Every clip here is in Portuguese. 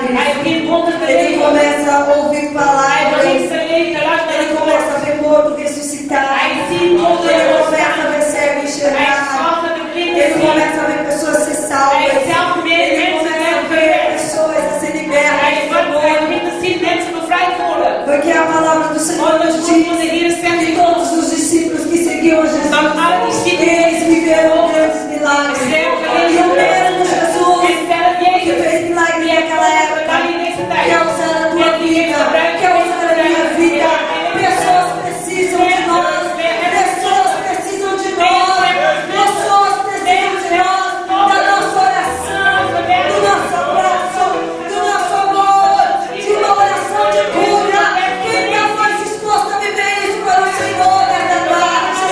milagres. Ele começa a ouvir palavras. Ele começa a ver morto ressuscitar. Ele começa a ver cego enxergar. Ele começa a ver pessoas ser salvas. Ele começa a ver pessoas ser libertas. Porque a palavra do Senhor nos diz que todos os discípulos que seguiam Jesus, eles viveram grandes milagres. E o mesmo Jesus que fez milagre naquela época quer usar a tua vida, quer usar a minha vida. Pessoas precisam de nós. Pessoas precisam de nós. Pessoas precisam de nós. Da nossa oração, do nosso abraço, do nosso amor, de uma oração de cura. Quem está mais disposto a viver isso para o Senhor nessa tarde?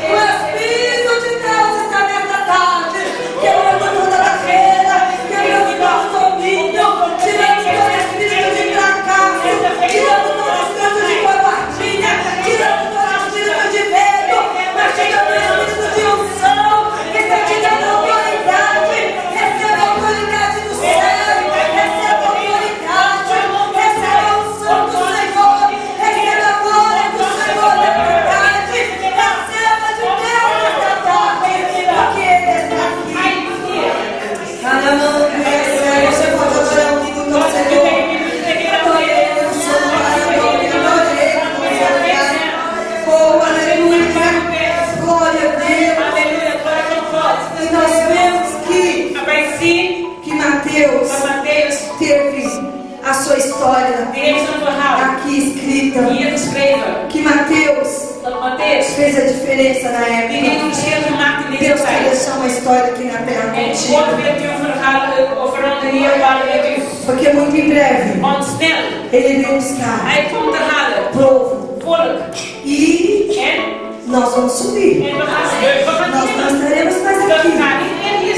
O Espírito de Deus está nessa tarde, quebrando toda barreira, quebrando todo domínio, tirando todo espírito de fracasso, tirando todo espírito de covardia, tirando todo espírito de medo, mas tirando o espírito de unção, que está te dando autoridade. Receba a autoridade do céu, receba a autoridade, receba a unção do Senhor, receba a glória do Senhor nessa tarde, receba de Deus nessa tarde, porque Ele está aqui. Aleluia, você pode adorar um minuto ao Senhor. Adoremos, oh, aleluia, glória a Deus. E nós vemos que Mateus teve a sua história aqui escrita. Que Mateus fez a diferença na época. Deus quer deixar uma história aqui na terra contigo. Porque muito em breve Ele vem buscar povo. E nós vamos subir. Nós não estaremos mais aqui.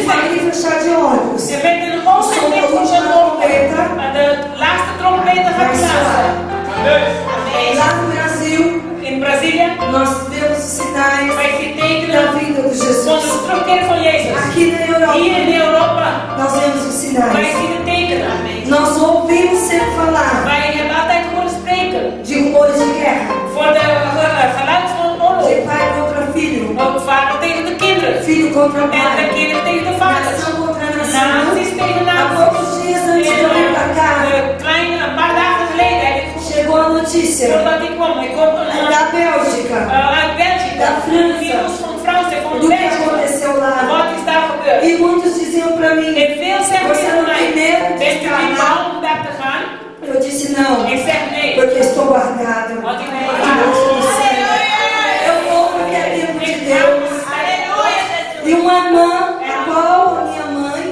Vai fechar de ônibus. O som da última trombeta vai soar. Lá no Brasil, nós vemos os sinais da vinda de Jesus. Aqui na Europa, nós vemos os sinais. Nós ouvimos sempre falar de rumores de guerra, de pai contra filho, filho contra pai, nação contra nação. Há poucos dias antes de eu vir para cá, chegou a notícia da Bélgica, da França, do que aconteceu lá. E muitos diziam para mim: você não tem medo de estar lá? Eu disse: não, porque estou guardado debaixo do céu. Eu vou porque é tempo de Deus. E uma irmã, igual a minha mãe,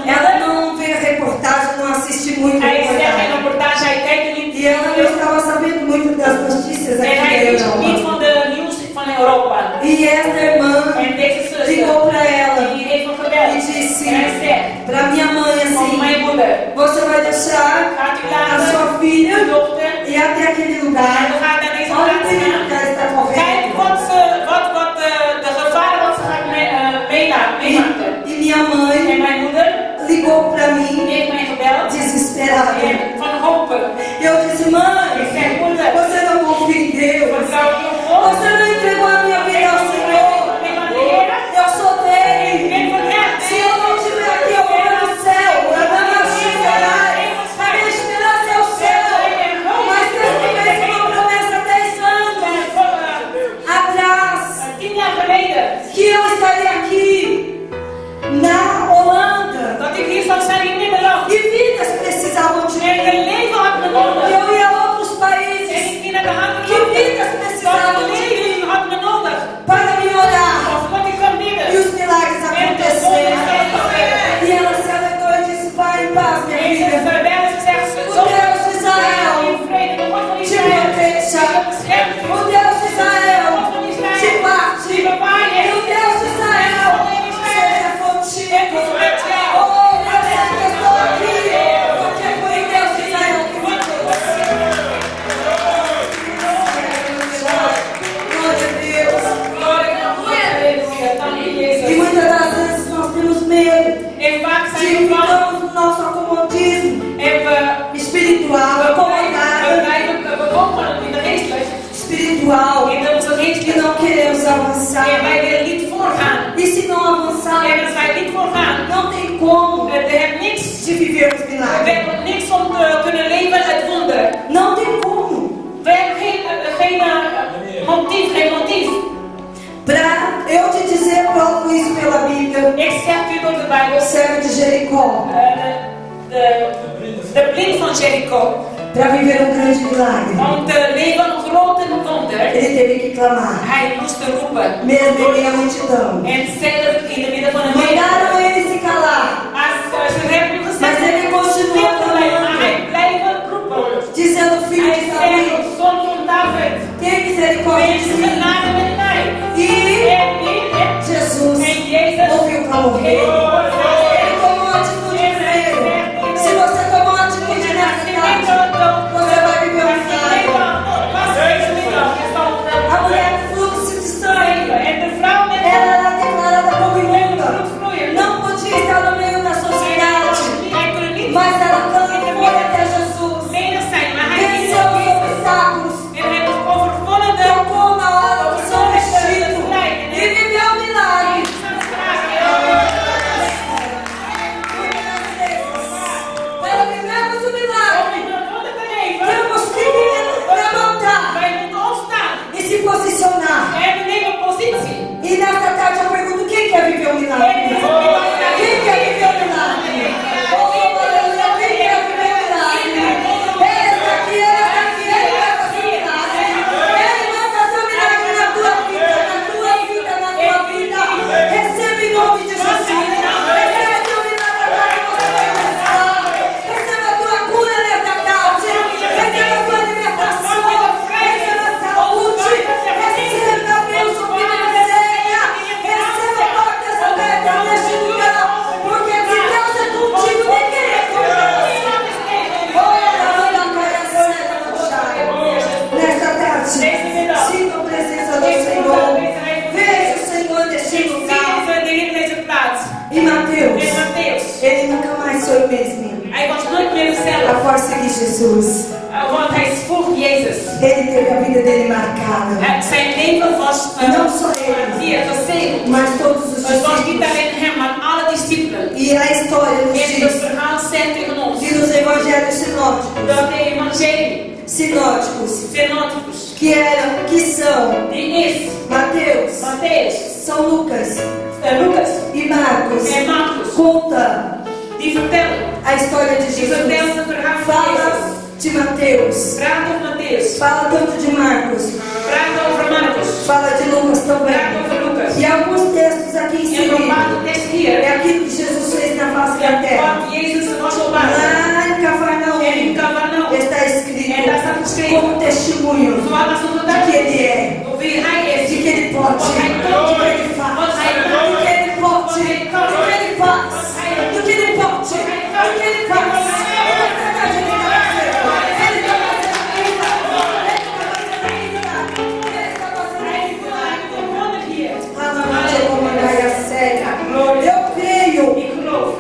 ela não vê reportagem, não assiste muito reportagem. E ela não estava sabendo muito das notícias aqui na Europa. E essa irmã ligou para ela e disse para minha mãe assim: você vai deixar a sua filha e até aquele lugar. Olha o perigo que ela está correndo. E minha mãe ligou para mim desesperada. Eu disse: mãe, você não confia em Deus? Você não entregou a minha vida ao Senhor? Eu sou dele. Se eu não estiver aqui, eu vou no céu. A minha esperança é o céu. Mas Deus me fez uma promessa 10 anos atrás, que eu estaria aqui na Holanda. E vidas precisavam de mim. Eu ia a outros países. Que vidas precisavam de mim. avançar. E se não avançar, não tem como de viver os milagres. Não tem como. Para eu te dizer, provo isso pela Bíblia. O servo de Jericó. De blind van Jericho. Para viver um grande milagre. Om te leven een grote wonder. Ele teve que clamar. Hij moest roepen. Mesmo em meio à multidão. En zelf in de midden van een mandaram ele se calar. Mas ele continuou clamando. Maar hij blijft roepen. Dizendo, filho de Davi, tem misericórdia de mim. E Jesus ouviu o clamor dele. Ele tomou a atitude primeiro. Se você tomou a atitude nessa tarde, você vai viver um milagre. A mulher do fluxo de sangue, ela era declarada como imunda. Não podia estar no meio da sociedade, mas ela foi até Jesus. Venceu os obstáculos. Tocou na hora do seu vestido e viveu um milagre. Para vivermos um milagre, temos que levantar e se posicionar. E nesta tarde eu pergunto: quem quer viver um milagre? Quem quer viver um milagre? Oh, aleluia, quem quer viver um milagre? Ele está aqui, ele vai fazer um milagre. Ele vai fazer um milagre na tua vida, na tua vida. Recebe em nome de Jesus. Recebe o teu milagre agora que você vai começar. Receba a tua cura nesta tarde. Receba a tua libertação. Receba a saúde. Receba, Deus, o que deseja. Receba portas abertas neste lugar. Porque se Deus é contigo, ninguém é contra você. Nesta tarde, sinta a presença do Senhor. Veja o Senhor neste lugar. E Mateus, ele nunca mais foi o mesmo. Após seguir Jesus, Want hij volgt Jezus. ele teve a vida dele marcada. Zijn leven was Não só ele, zeer gezegend. mas todos os Het was niet discípulos. alleen hem, maar alle discipelen. E a história nos En het diz verhaal zegt tegen ons que nos evangelhos sinóticos, dat de evangelie sinóticos, que são die is Mateus, Matthäus, São Lucas Lucas e Marcos, en Marcus, conta die vertellen. a história de Die vertellen Jesus. het verhaal van Fala Jezus. de Mateus, Praat over Matthäus. fala tanto de Marcos, Praat over Marcus. fala de Lucas também. Praat over Lucas. E alguns textos aqui em En cima bepaalde tekst hier. é aquilo que Jesus fez na face da terra. Wat Jezus was op aarde. Lá em En in Cafarnaum Capernaum. está escrito En daar staat geschreven. como testemunho Zoals een de getuige. que ele é, Of wie hij is. de que ele pode, Wat hij de kan. que ele faz, Wat hij do kan. que ele pode, do que ele faz, do que ele pode, do que ele faz. Eu creio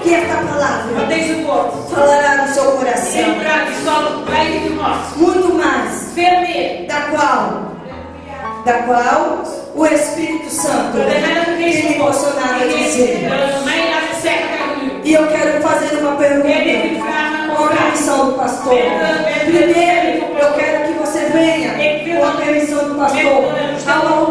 que esta palavra Deze woord. falará no seu coração Inderdaad, die zal blijven in je hart. muito mais, Veel meer. da qual o Espírito Santo De Heilige Geest tem me emocionado a dizer. mij laten zeggen tegen u. E eu quero fazer uma pergunta com a permissão do pastor. Primeiro, eu quero que você venha com a permissão do pastor a uma